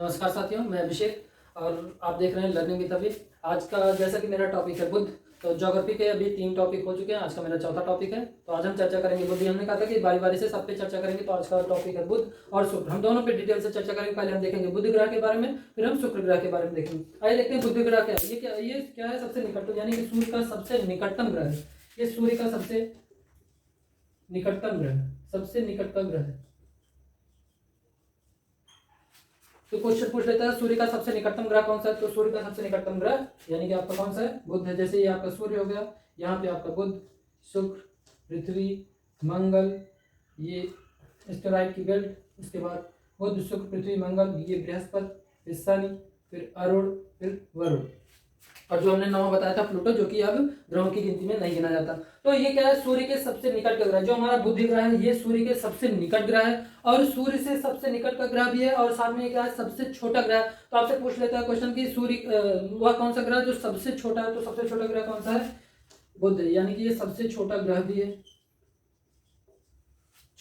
नमस्कार साथियों, मैं अभिषेक और आप देख रहे हैं लर्निंग विद अभी। आज का जैसा कि मेरा टॉपिक है बुध, तो ज्योग्राफी के अभी 3 टॉपिक हो चुके हैं। आज का मेरा चौथा टॉपिक है। तो आज हम चर्चा करेंगे बुध। हमने कहा था कि बारी बारी से सब पे चर्चा करेंगे, तो आज का टॉपिक है बुध और शुक्र। हम दोनों पे डिटेल से चर्चा करेंगे। पहले हम देखेंगे बुध ग्रह के बारे में, फिर हम शुक्र ग्रह के बारे में देखेंगे। आइए देखते हैं बुध ग्रह क्या है। ये क्या है? सबसे निकटतम, यानी कि सूर्य का सबसे निकटतम ग्रह है। ये सूर्य का सबसे निकटतम ग्रह, सबसे निकटतम ग्रह है। तो क्वेश्चन पूछ लेता है सूर्य का सबसे निकटतम ग्रह कौन सा है। तो सूर्य का सबसे निकटतम ग्रह यानी कि आपका कौन सा है? बुध है। जैसे ये आपका सूर्य हो गया, यहाँ पे आपका बुध, शुक्र, पृथ्वी, मंगल, ये एस्टेरॉइड की बेल्ट, उसके बाद बुध, शुक्र, पृथ्वी, मंगल, ये बृहस्पति, फिर शनि, फिर अरुण, फिर वरुण, और जो हमने नवा बताया था प्लूटो, जो कि अब ग्रहों की गिनती में नहीं गिना जाता। तो ये क्या है? सूर्य के सबसे निकट का ग्रह। जो हमारा बुध ग्रह है ये सूर्य के सबसे निकट ग्रह है, और सूर्य से सबसे निकट का ग्रह भी है, और साथ में क्या है? सबसे छोटा ग्रह। तो आपसे पूछ लेता है क्वेश्चन कि सूर्य वह कौन सा ग्रह जो सबसे छोटा है। तो सबसे छोटा ग्रह कौन सा है? बुध, यानी कि ये सबसे छोटा ग्रह भी है,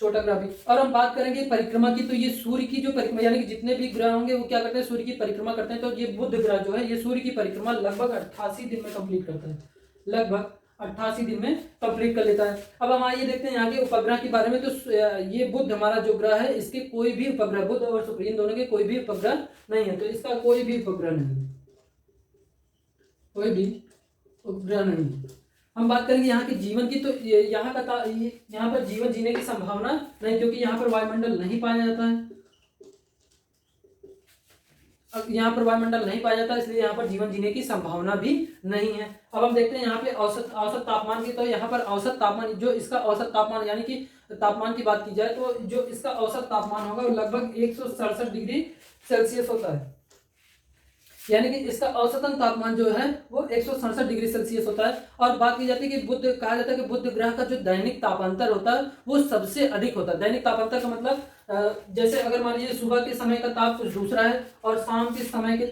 छोटा ग्रह भी। और हम बात करेंगे परिक्रमा की, तो ये सूर्य की जो परिक्रमा, यानी कि जितने भी ग्रह होंगे वो क्या करते हैं? सूर्य की परिक्रमा करते हैं। तो ये बुध ग्रह जो है ये सूर्य की परिक्रमा लगभग 88 दिन में कंप्लीट करता है, लगभग 88 दिन में कंप्लीट कर लेता है। अब हम आइए देखते हैं यहाँ के उपग्रह के बारे में। तो ये बुध हमारा जो ग्रह है, इसके कोई भी उपग्रह, बुध और शुक्र, इन दोनों के कोई भी उपग्रह नहीं है। तो इसका कोई भी उपग्रह नहीं है, कोई भी उपग्रह नहीं है। हम बात करेंगे यहाँ के जीवन की, तो यहाँ यहाँ पर जीवन जीने की संभावना नहीं, क्योंकि यहाँ पर वायुमंडल नहीं पाया जाता है। अब यहाँ पर वायुमंडल नहीं पाया जाता, इसलिए यहाँ पर जीवन जीने की संभावना भी नहीं है। अब हम देखते हैं यहाँ पे औसत औसत तापमान की। तो यहाँ पर औसत तापमान, जो इसका औसत तापमान, यानी कि तापमान की बात की जाए तो जो इसका औसत तापमान होगा वो लगभग 167 डिग्री सेल्सियस होता है। यानी कि इसका औसतन तापमान जो है वो 167 डिग्री सेल्सियस होता है। और बात की जाती है कि बुध, कहा जाता है कि बुध ग्रह का जो दैनिक तापांतर होता है वो सबसे अधिक होता है। दैनिक तापांतर का मतलब जैसे अगर मान लीजिए सुबह के समय का ताप कुछ दूसरा है, और शाम के समय के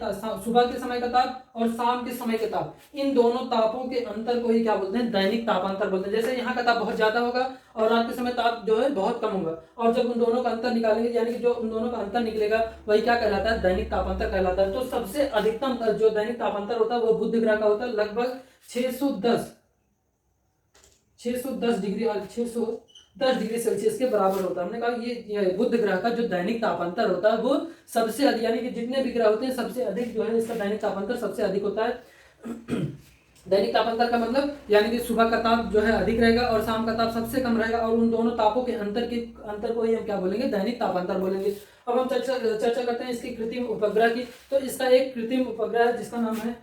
सुबह के समय का ताप और शाम के समय के ताप, इन दोनों तापों के अंतर को ही क्या बोलते हैं? दैनिक तापांतर बोलते हैं। जैसे यहाँ का ताप बहुत ज्यादा होगा और रात के समय ताप जो है बहुत कम होगा, और जब उन दोनों का अंतर निकालेंगे, यानी कि जो उन दोनों का अंतर निकलेगा वही क्या कहलाता है? दैनिक तापांतर कहलाता है। तो सबसे अधिकतम जो दैनिक तापांतर होता है वो बुध ग्रह का होता है, लगभग 610 डिग्री और 610 डिग्री सेल्सियस के बराबर होता है। हमने कहा ये बुध ग्रह का जो दैनिक तापांतर होता है वो सबसे अधिक, यानी कि जितने भी ग्रह होते हैं सबसे अधिक जो है इसका दैनिक तापांतर सबसे अधिक होता है। दैनिक तापांतर का मतलब यानी कि सुबह का ताप जो है अधिक रहेगा और शाम का ताप सबसे कम रहेगा, और उन दोनों तापों के अंतर को ही हम क्या बोलेंगे? दैनिक तापांतर बोलेंगे। अब हम चर्चा करते हैं इसकी कृत्रिम उपग्रह की। तो इसका एक कृत्रिम उपग्रह है जिसका नाम है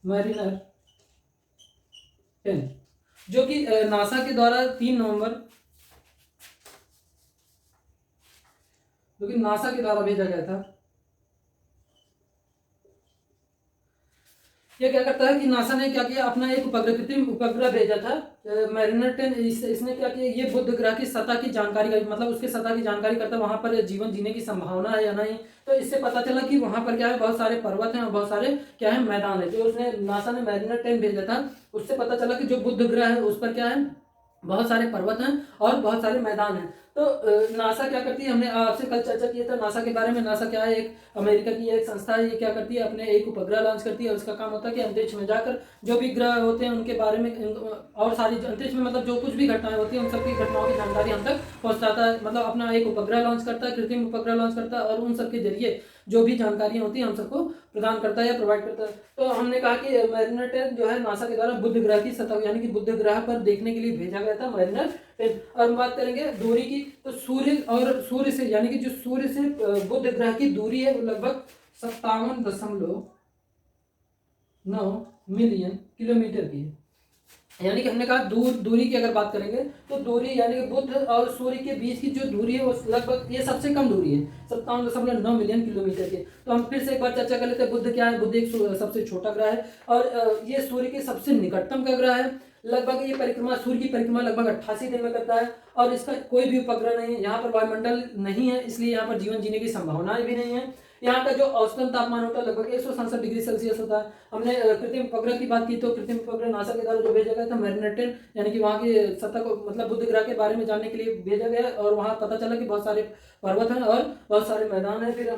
मैरिनर 10, जो कि नासा के द्वारा 3 नवंबर, जो कि नासा के द्वारा भेजा गया था। ये क्या करता है कि नासा ने क्या किया, अपना एक उपग्रह, कृत्रिम उपग्रह भेजा था मैरिनर 10। इसने क्या किया, ये बुध ग्रह की सतह की जानकारी, मतलब उसके सतह की जानकारी करता है, वहां पर जीवन जीने की संभावना है या नहीं। तो इससे पता चला कि वहां पर क्या है, बहुत सारे पर्वत हैं और बहुत सारे क्या है, मैदान है। जो उसने नासा ने मैरिनर 10 भेजा था, उससे पता चला कि जो बुध ग्रह है उस पर क्या है, बहुत सारे पर्वत हैं और बहुत सारे मैदान हैं। तो नासा क्या करती है, हमने आपसे कल चर्चा किया था नासा के बारे में। नासा क्या है, एक अमेरिका की एक संस्था है। ये क्या करती है, अपने एक उपग्रह लॉन्च करती है, और उसका काम होता है कि अंतरिक्ष में जाकर जो भी ग्रह होते हैं उनके बारे में, और सारी अंतरिक्ष में मतलब जो कुछ भी घटनाएं होती हैं उन सबकी घटनाओं की जानकारी हम तक पहुंचाता है। मतलब अपना एक उपग्रह लॉन्च करता है, कृत्रिम उपग्रह लॉन्च करता है, और उन सबके जरिए जो भी जानकारियां होती हैं हम सबको प्रदान करता है या प्रोवाइड करता है। तो हमने कहा कि मैरिनर 10 जो है नासा के द्वारा बुध ग्रह की सतह, यानी कि बुध ग्रह पर देखने के लिए भेजा गया था मैरिनर 10। और हम बात करेंगे दूरी की। तो सूर्य से, यानी कि जो सूर्य से बुध ग्रह की दूरी है वो लगभग 57.9 मिलियन किलोमीटर की है। यानी कि हमने कहा दूरी की अगर बात करेंगे तो दूरी, यानी कि बुध और सूर्य के बीच की जो दूरी है वो लगभग, ये सबसे कम दूरी है, 57.9 मिलियन किलोमीटर की। तो हम फिर से एक बार चर्चा कर लेते हैं। बुध क्या है? बुध एक सबसे छोटा ग्रह है, और ये सूर्य के सबसे निकटतम का ग्रह है। लगभग ये परिक्रमा, सूर्य की परिक्रमा लगभग 88 दिन में करता है, और इसका कोई भी उपग्रह नहीं है। यहाँ पर वायुमंडल नहीं है, इसलिए यहाँ पर जीवन जीने की संभावनाएं भी नहीं है। यहाँ का जो औसतन तापमान होता है लगभग 167 डिग्री सेल्सियस होता है। हमने कृत्रिम उपग्रह की बात की, तो कृत्रिम उपग्रह नासा के द्वारा जो भेजा गया था मैरिनर 10, यानी कि वहाँ की सतह को, मतलब बुध ग्रह के बारे में जानने के लिए भेजा गया, और वहाँ पता चला कि बहुत सारे पर्वत हैं और बहुत सारे मैदान हैं। फिर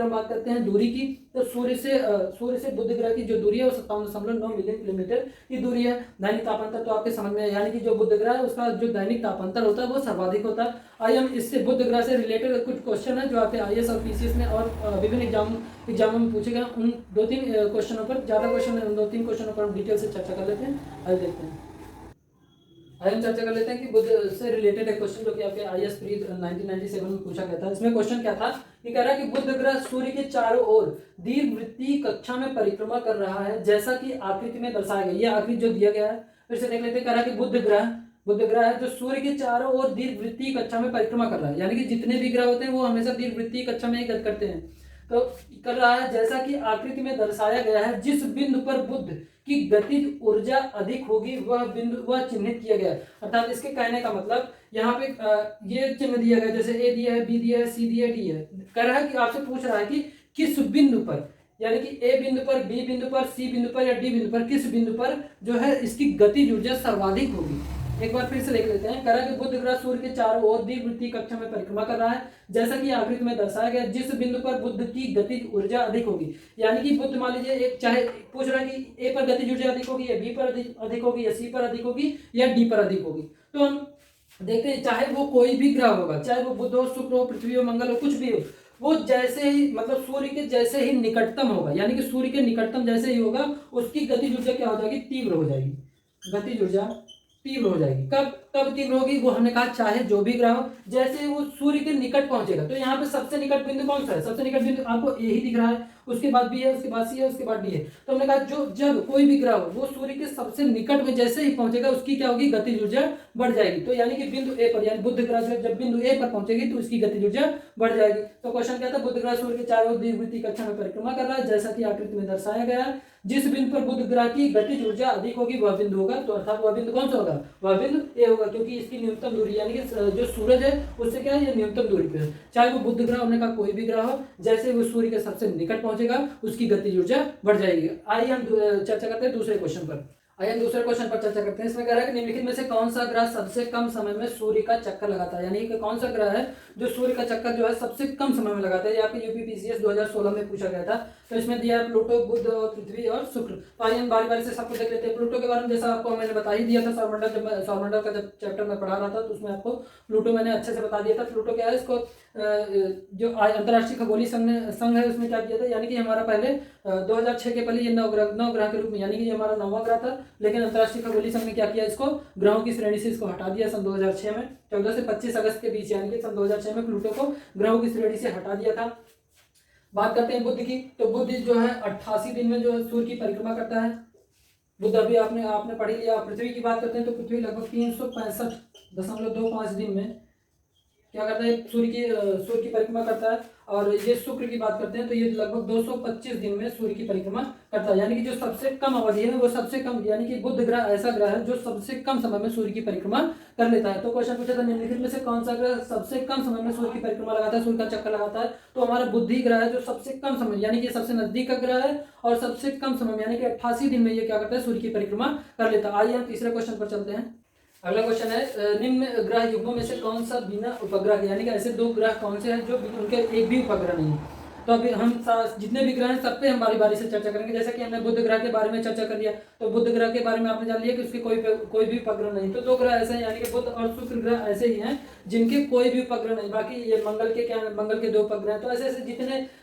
हम बात करते हैं दूरी की। तो सूर्य से बुध ग्रह की जो दूरी है वो 57.9 मिलियन किलोमीटर की दूरी है। दैनिक तापांतर तो आपके समझ में है, यानी कि जो बुध ग्रह है उसका जो दैनिक तापांतर होता है वो सर्वाधिक होता है। आइए हम इससे बुध ग्रह से रिलेटेड कुछ क्वेश्चन है जो आपके आईएएस और पीसीएस में और विभिन्न एग्जामों में पूछे गए उन 2-3 क्वेश्चनों पर, ज़्यादा क्वेश्चन है, उन 2-3 क्वेश्चनों पर हम डिटेल से चर्चा कर लेते हैं। आइए देखते हैं। आइए हम चर्चा कर लेते हैं कि बुध से रिलेटेड एक क्वेश्चन जो कि आपके आईएएस प्री 1997 में पूछा गया था। इसमें क्वेश्चन क्या था कि कह रहा है कि बुध ग्रह सूर्य के चारों ओर दीर्घवृत्तीय कक्षा में परिक्रमा कर रहा है जैसा कि आकृति में दर्शाया गया। यह आकृति जो दिया गया है फिर से देख लेते हैं। कह रहा है कि बुध ग्रह है जो सूर्य के चारों ओर दीर्घवृत्तीय कक्षा में परिक्रमा कर रहा है, यानी कि जितने भी ग्रह होते हैं वो हमेशा दीर्घवृत्तीय कक्षा में ही गति करते हैं। तो कर रहा है जैसा कि आकृति में दर्शाया गया है। जिस बिंदु पर बुध की गतिज ऊर्जा अधिक होगी वह चिन्हित किया गया है। अर्थात इसके कहने का मतलब यहाँ पे ये चिन्ह दिया गया, जैसे ए दिया है, बी दिया है, सी दिया है, डी है। कह रहा है कि आपसे पूछ रहा है कि किस बिंदु पर, यानी कि ए बिंदु पर, बी बिंदु पर, सी बिंदु पर या डी बिंदु पर, किस बिंदु पर जो है इसकी गतिज ऊर्जा सर्वाधिक होगी। एक बार फिर से देख लेते हैं। कह रहा है कि बुध ग्रह सूर्य के चारों ओर दीर्घवृत्तीय कक्षा में परिक्रमा कर रहा है जैसा कि आकृति में दर्शाया गया। जिस बिंदु पर बुध की गतिज ऊर्जा अधिक होगी, यानी कि बुध मान लीजिए एक, चाहे पूछ रहा है कि ए पर गतिज ऊर्जा अधिक होगी या बी पर अधिक होगी या सी पर अधिक होगी या डी पर अधिक होगी। तो हम देखते हैं चाहे वो कोई भी ग्रह होगा, चाहे वो बुध हो, शुक्र हो, पृथ्वी हो, मंगल हो, कुछ भी हो, वो जैसे ही मतलब सूर्य के जैसे ही निकटतम होगा, यानी कि सूर्य के निकटतम जैसे ही होगा उसकी गतिज ऊर्जा क्या हो जाएगी, तीव्र हो जाएगी। गतिज ऊर्जा तीव्र हो जाएगी। कब तीव्र होगी, वो हमने कहा चाहे जो भी ग्रह हो, जैसे वो सूर्य के निकट पहुंचेगा। तो यहाँ पे सबसे निकट बिंदु कौन सा है, सबसे निकट बिंदु आपको ए ही दिख रहा है, उसके बाद बी है, उसके बाद सी है, उसके बाद डी है। तो हमने कहा जो जब कोई भी ग्रह हो वो सूर्य के सबसे निकट में जैसे ही पहुंचेगा उसकी क्या होगी, गतिज ऊर्जा बढ़ जाएगी। तो यानी कि बिंदु ए पर, यानी बुध ग्रह जब बिंदु ए पर पहुंचेगी तो उसकी गतिज ऊर्जा बढ़ जाएगी। तो क्वेश्चन क्या था, बुध ग्रह सूर्य के चारों ओर दीर्घवृत्तीय कक्षा में परिक्रमा कर रहा है जैसा कि आकृति में दर्शाया गया है। जिस बिंदु पर बुध ग्रह की गतिज ऊर्जा अधिक होगी वह बिंदु होगा। तो अर्थात वह बिंदु कौन सा होगा, वह बिंदु ए होगा, क्योंकि इसकी न्यूनतम दूरी, यानी कि जो सूरज है उससे क्या है, ये न्यूनतम दूरी पे है। चाहे वो बुध ग्रह होने का कोई भी ग्रह हो, जैसे वो सूर्य के सबसे निकट पहुंचेगा उसकी गतिज ऊर्जा बढ़ जाएगी। आइए हम चर्चा करते हैं दूसरे क्वेश्चन पर। आइए हम दूसरे क्वेश्चन पर चर्चा करते हैं। इसमें कह रहा है कि निम्नलिखित में से कौन सा ग्रह सबसे कम समय में सूर्य का चक्कर लगाता है, यानी कि कौन सा ग्रह है जो सूर्य का चक्कर जो है सबसे कम समय में लगाता है। ये आपके यूपीपीसीएस 2016 में पूछा गया था। तो इसमें दिया है प्लूटो, बुध और पृथ्वी और शुक्र। तो आइए हम बारी बारी से सबको देख लेते हैं। प्लूटो के बारे में जैसा आपको मैंने बता ही दिया था, सौरमंडल का जब चैप्टर में पढ़ा रहा था तो उसमें आपको प्लूटो मैंने अच्छे से बता दिया था। प्लूटो क्या है, इसको जो अंतर्राष्ट्रीय खगोलीय संघ है उसमें क्या किया था, यानी कि हमारा पहले 2006 के पहले ये नौ ग्रह के रूप में, यानी कि ये हमारा 9वां ग्रह था, लेकिन अंतर्राष्ट्रीय खगोलीय संघ ने क्या किया, इसको ग्रहों की श्रेणी से इसको हटा दिया सन 2006 में। 14 से 25 अगस्त के बीच, यानी कि सन 2006 में प्लूटो को ग्रहों की श्रेणी से हटा दिया था। बात करते हैं बुध की। तो बुध जो है 88 दिन में जो है सूर्य की परिक्रमा करता है। बुध अभी आपने पढ़ लिया। पृथ्वी की बात करते हैं तो पृथ्वी लगभग 365.25 दिन में क्या करता है, सूर्य की परिक्रमा करता है। और ये शुक्र की बात करते हैं तो ये लगभग 225 दिन में सूर्य की परिक्रमा करता है, यानी कि जो सबसे कम अवधि है वो सबसे कम, यानी कि बुध ग्रह ऐसा ग्रह है जो सबसे कम समय में सूर्य की परिक्रमा कर लेता है। तो क्वेश्चन पूछा था निम्नलिखित में से कौन सा ग्रह सबसे कम समय में सूर्य की परिक्रमा लगाता है, सूर्य का चक्कर लगाता है। तो हमारा बुध ही ग्रह है जो सबसे कम समय, यानी कि सबसे नजदीक का ग्रह है और सबसे कम समय यानी कि 88 दिन में ये क्या करता है, सूर्य की परिक्रमा कर लेता है। आइए हम तीसरे क्वेश्चन पर चलते हैं। अगला क्वेश्चन है, निम्न ग्रह युग्मों में से कौन सा बिना उपग्रह के, यानी कि ऐसे 2 ग्रह कौन से हैं जो उनके एक भी उपग्रह नहीं है। तो अभी हम जितने भी ग्रह हैं सब पे हम बारी बारी से चर्चा करेंगे। जैसे कि हमने बुध ग्रह के बारे में चर्चा कर लिया, तो बुध ग्रह के बारे में आपने जान लिया कि उसके कोई भी उपग्रह नहीं। तो 2 ग्रह ऐसे हैं, यानी कि बुध और शुक्र ग्रह ऐसे ही हैं जिनके कोई भी उपग्रह नहीं। बाकी ये मंगल के 2 उपग्रह हैं। तो ऐसे ऐसे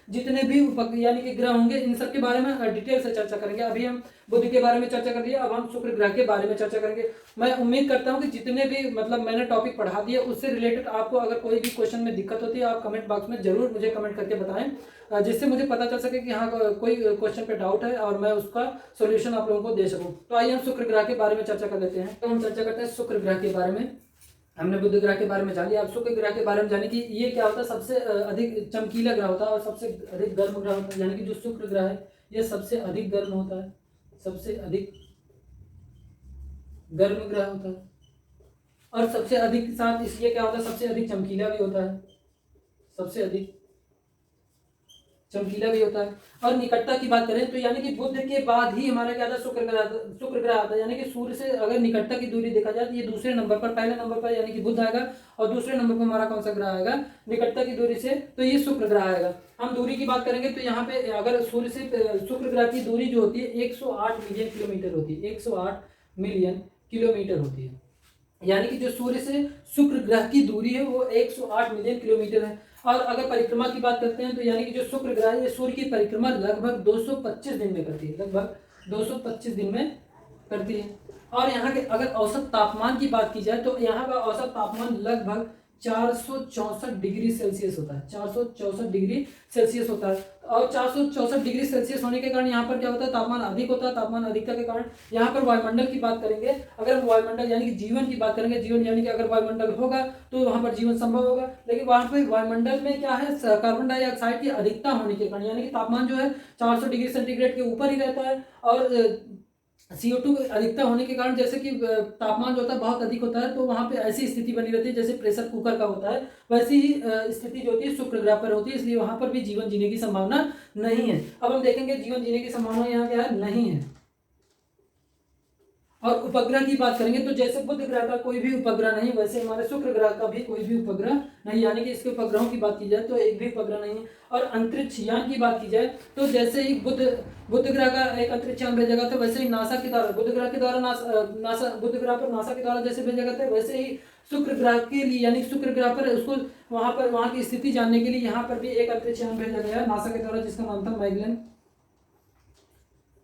जितने भी यानी कि ग्रह होंगे इन सब के बारे में डिटेल से चर्चा करेंगे। अभी हम बुध के बारे में चर्चा कर लिया, अब हम शुक्र ग्रह के बारे में चर्चा करेंगे। मैं उम्मीद करता हूं कि जितने भी मतलब मैंने टॉपिक पढ़ा दिया उससे रिलेटेड आपको अगर कोई भी क्वेश्चन में दिक्कत होती है आप कमेंट बॉक्स में जरूर मुझे कमेंट करके बताएं, जिससे मुझे पता चल सके कि हाँ कोई क्वेश्चन पे डाउट है और मैं उसका सोल्यूशन आप लोगों को दे सकूं। तो आइए हम शुक्र ग्रह के बारे में चर्चा कर लेते हैं। तो हम चर्चा करते हैं शुक्र ग्रह के बारे में। हमने बुध ग्रह के बारे में जान लिया, अब शुक्र ग्रह के बारे में जाने कि ये क्या होता है, सबसे अधिक चमकीला ग्रह होता है और सबसे अधिक गर्म ग्रह होता है। यानी कि जो शुक्र ग्रह है ये सबसे अधिक गर्म होता है, सबसे अधिक गर्म ग्रह होता है और सबसे अधिक साथ इसलिए क्या होता है, सबसे अधिक चमकीला भी होता है, सबसे अधिक चमकीला भी होता है। और निकटता की बात करें तो यानी कि बुध के बाद ही हमारा क्या आता है, शुक्र ग्रह आता है। यानी कि सूर्य से अगर निकटता की दूरी देखा जाए तो ये दूसरे नंबर पर, पहले नंबर पर यानी कि बुध आएगा और दूसरे नंबर पर हमारा कौन सा ग्रह आएगा निकटता की दूरी से, तो ये शुक्र ग्रह आएगा। हम दूरी की बात करेंगे तो यहाँ पे अगर सूर्य से शुक्र ग्रह की दूरी जो होती है 108 मिलियन किलोमीटर होती है, 108 मिलियन किलोमीटर होती है। यानी कि जो सूर्य से शुक्र ग्रह की दूरी है वो 108 मिलियन किलोमीटर है। और अगर परिक्रमा की बात करते हैं तो यानी कि जो शुक्र ग्रह है ये सूर्य की परिक्रमा लगभग 225 दिन में करती है, लगभग 225 दिन में करती है। और यहाँ के अगर औसत तापमान की बात की जाए तो यहाँ का औसत तापमान लगभग 464 डिग्री सेल्सियस होता है, 464 डिग्री सेल्सियस होता है। और 464 डिग्री सेल्सियस होने के कारण यहाँ पर क्या होता है, तापमान अधिक होता है। तापमान अधिकता के कारण यहाँ पर वायुमंडल की बात करेंगे, अगर हम वायुमंडल यानी कि जीवन की बात करेंगे, जीवन यानी कि अगर वायुमंडल होगा तो वहाँ पर जीवन संभव होगा। लेकिन वहाँ पर वायुमंडल में क्या है, कार्बन डाइऑक्साइड की अधिकता होने के कारण यानी कि तापमान जो है 400 डिग्री सेंटीग्रेड के ऊपर ही रहता है। और CO2 अधिकता होने के कारण जैसे कि तापमान जो होता है बहुत अधिक होता है, तो वहाँ पे ऐसी स्थिति बनी रहती है जैसे प्रेशर कुकर का होता है, वैसी ही स्थिति जो होती है शुक्र ग्रह पर होती है। इसलिए वहाँ पर भी जीवन जीने की संभावना नहीं है। अब हम देखेंगे जीवन जीने की संभावना यहाँ क्या है, नहीं है। और उपग्रह की बात करेंगे तो जैसे बुध ग्रह का कोई भी उपग्रह नहीं, वैसे हमारे शुक्र ग्रह का भी कोई भी उपग्रह नहीं, यानी कि इसके उपग्रहों की बात की जाए तो एक भी उपग्रह नहीं है। और अंतरिक्ष यान की बात की जाए तो जैसे ही बुध ग्रह का एक अंतरिक्ष यान भेजा गया था, वैसे ही नासा के द्वारा बुध ग्रह के द्वारा बुध ग्रह पर नासा के द्वारा जैसे भेजा गया था, वैसे ही शुक्र ग्रह के लिए यानी शुक्र ग्रह पर उसको वहां की स्थिति जानने के लिए यहाँ पर भी एक अंतरिक्ष यान भेजा गया नासा के द्वारा, जिसका नाम था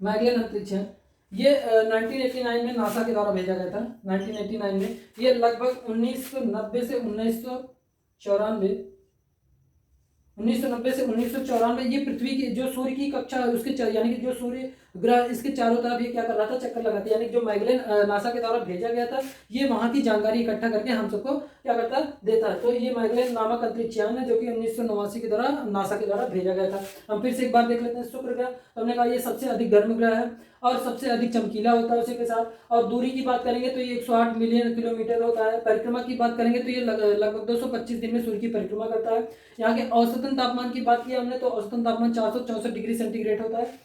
मैगलेन अंतरिक्ष यान। ये 1989 में नासा के द्वारा भेजा गया था, 1989 में। ये लगभग 1990 से 1994 ये पृथ्वी की जो सूर्य की कक्षा है उसके यानी कि जो सूर्य ग्रह इसके चारों तरफ ये क्या कर रहा था, चक्कर लगाते, यानी जो मैगलेन नासा के द्वारा भेजा गया था, ये वहां की जानकारी इकट्ठा करके हम सबको क्या करता देता है। तो ये मैगलेन नामक अंतरिक्ष यान है जो कि 1989 के द्वारा नासा के द्वारा भेजा गया था। हम फिर से एक बार देख लेते हैं शुक्र ग्रह। तो हमने कहा ये सबसे अधिक गर्म ग्रह है और सबसे अधिक चमकीला होता है उसी के साथ। और दूरी की बात करेंगे तो ये 108 मिलियन किलोमीटर होता है। परिक्रमा की बात करेंगे तो ये लगभग 225 दिन में सूर्य की परिक्रमा करता है। यहाँ के औसतन तापमान की बात की हमने तो औसतन तापमान 464 डिग्री सेंटीग्रेड होता है।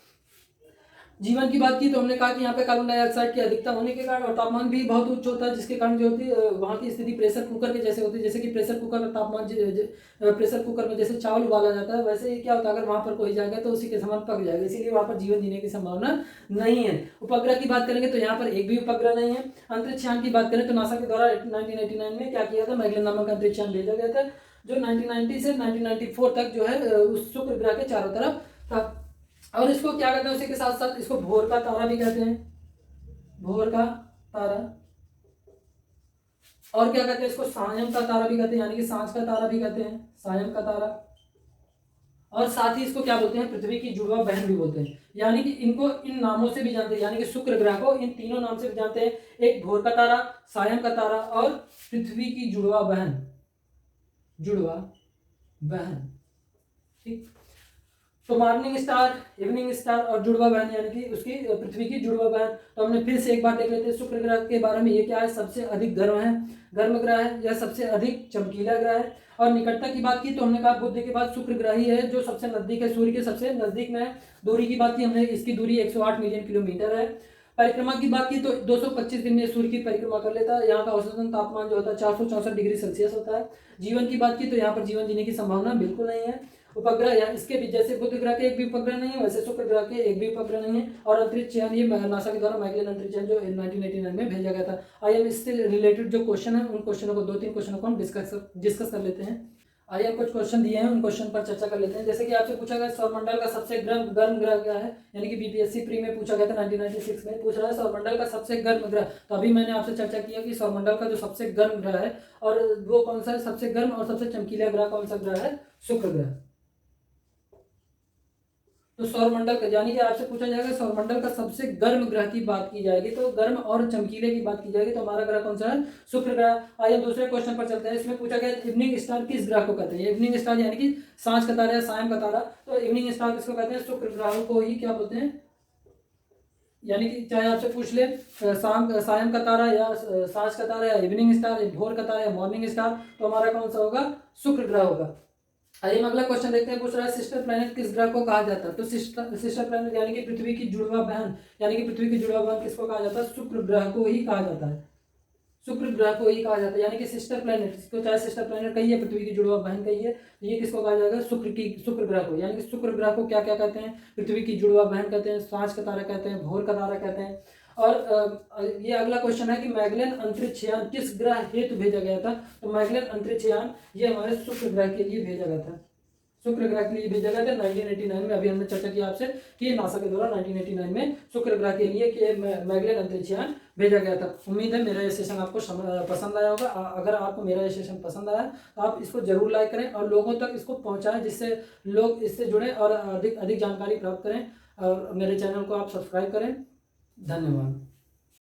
जीवन की बात की तो हमने कहा कि यहाँ पे कार्बन डाइऑक्साइड की अधिकता होने के कारण और तापमान भी बहुत उच्च होता है, जिसके कारण जो होती है वहाँ की स्थिति प्रेशर कुकर के जैसे होती है। जैसे कि प्रेशर कुकर का तापमान प्रेशर कुकर में जैसे चावल उबाला जाता है, वैसे ही क्या होता है अगर वहाँ पर कोई जाएगा तो उसी के समान पक जाएगा, इसीलिए वहाँ पर जीवन जीने की संभावना नहीं है। उपग्रह की बात करेंगे तो यहाँ पर एक भी उपग्रह नहीं है। अंतरिक्ष यान की बात करें तो नासा के द्वारा 1989 में क्या किया था, मैगलेन नामक अंतरिक्ष यान भेजा गया था, जो 1990 से 1994 तक जो है उस शुक्र ग्रह के चारों तरफ था। और इसको क्या कहते हैं, उसी के साथ साथ इसको भोर का तारा भी कहते हैं, भोर का तारा। और क्या कहते हैं, इसको सायं का तारा भी कहते हैं, यानी कि सांझ का तारा भी कहते हैं, सायं का तारा। और साथ ही इसको क्या बोलते हैं, पृथ्वी की जुड़वा बहन भी बोलते हैं। यानी कि इनको इन नामों से भी जानते हैं, यानी कि शुक्र ग्रह को इन तीनों नाम से भी जानते हैं, एक भोर का तारा, सायं का तारा और पृथ्वी की जुड़वा बहन, जुड़वा बहन। ठीक, तो मॉर्निंग स्टार, इवनिंग स्टार और जुड़वा बहन यानी कि उसकी पृथ्वी की जुड़वा बहन। तो हमने फिर से एक बार देख लेते हैं शुक्र ग्रह के बारे में। ये क्या है, सबसे अधिक गर्म ग्रह है, यह सबसे अधिक चमकीला ग्रह है। और निकटता की बात की तो हमने कहा बुध के बाद शुक्र ग्रह ही है जो सबसे नजदीक है, सूर्य के सबसे नजदीक में है। दूरी की बात की हमने, इसकी दूरी 108 मिलियन किलोमीटर है। परिक्रमा की बात की तो 225 दिन में सूर्य की परिक्रमा कर लेता है। यहाँ का औसतन तापमान जो होता है 464 डिग्री सेल्सियस होता है। जीवन की बात की तो यहाँ पर जीवन जीने की संभावना बिल्कुल नहीं है। उपग्रह या इसके भी जैसे बुध ग्रह के एक भी उपग्रह नहीं है, वैसे शुक्र ग्रह के एक भी उपग्रह नहीं है। और अंतरिक्ष यान ये नासा के द्वारा मैगलेन अंतरिक्ष यान जो 1989 में भेजा गया था। आइए हम इससे रिलेटेड जो क्वेश्चन है उन क्वेश्चनों को 2-3 क्वेश्चनों को हम डिस्कस कर लेते हैं। आइए हम कुछ क्वेश्चन दिए हैं, उन क्वेश्चन पर चर्चा कर लेते हैं। जैसे कि आपसे पूछा गया सौरमंडल का सबसे गर्म ग्रह क्या है, यानी कि बीपीएससी प्री में पूछा गया था 1996 में, पूछ रहा है सौरमंडल का सबसे गर्म ग्रह। तो अभी मैंने आपसे चर्चा किया कि सौरमंडल का जो सबसे गर्म ग्रह है और वो कौन सा है, सबसे गर्म और सबसे चमकीला ग्रह कौन सा ग्रह है, शुक्र ग्रह। तो सौरमंडल का यानी कि आपसे पूछा जाएगा सौरमंडल का सबसे गर्म ग्रह की बात की जाएगी तो गर्म और चमकीले की बात की जाएगी तो हमारा ग्रह कौन सा है, शुक्र ग्रह। आइए दूसरे क्वेश्चन पर चलते हैं। इसमें पूछा गया इवनिंग स्टार किस ग्रह को कहते हैं। इवनिंग स्टार यानी कि सांझ का तारा या सायं का तारा। तो इवनिंग स्टार किसको कहते हैं, शुक्र ग्रह को ही क्या बोलते हैं। यानी कि चाहे आपसे पूछ ले सायं का तारा या सांझ का तारा या इवनिंग स्टार या भोर का तारा या मॉर्निंग स्टार, तो हमारा कौन सा होगा, शुक्र ग्रह होगा। आइए हम अगला क्वेश्चन देखते हैं। पूछ रहा है सिस्टर प्लैनेट किस ग्रह को कहा जाता है? तो सिस्टर प्लैनेट यानी कि पृथ्वी की जुड़वा बहन, यानी कि पृथ्वी की जुड़वा बहन किसको कहा जाता है? शुक्र ग्रह को ही कहा जाता है। शुक्र ग्रह को ही कहा जाता है, यानी कि सिस्टर प्लैनेट, इसको चाहे सिस्टर प्लैनेट कहिए, पृथ्वी की जुड़वा बहन कहिए, ये किसको कहा जाएगा? शुक्र ग्रह को। यानी कि शुक्र ग्रह को क्या क्या कहते हैं? पृथ्वी की जुड़वा बहन कहते हैं, सांझ का तारा कहते हैं, भोर का तारा कहते हैं। और ये अगला क्वेश्चन है कि मैगलेन अंतरिक्ष यान किस ग्रह हेतु भेजा गया था? तो मैगलेन अंतरिक्ष यान ये हमारे शुक्र ग्रह के लिए भेजा गया था। शुक्र ग्रह के लिए भेजा गया था 1989 में। अभी हमने चर्चा की आपसे कि नासा के द्वारा 1989 में शुक्र ग्रह के लिए कि मैगलेन अंतरिक्ष यान भेजा गया था। उम्मीद है मेरा ये सेशन आपको पसंद आया होगा। अगर आपको मेरा ये सेशन पसंद आया तो आप इसको जरूर लाइक करें और लोगों तक इसको पहुंचाएं, जिससे लोग इससे जुड़ें और अधिक अधिक जानकारी प्राप्त करें। और मेरे चैनल को आप सब्सक्राइब करें। धन्यवाद।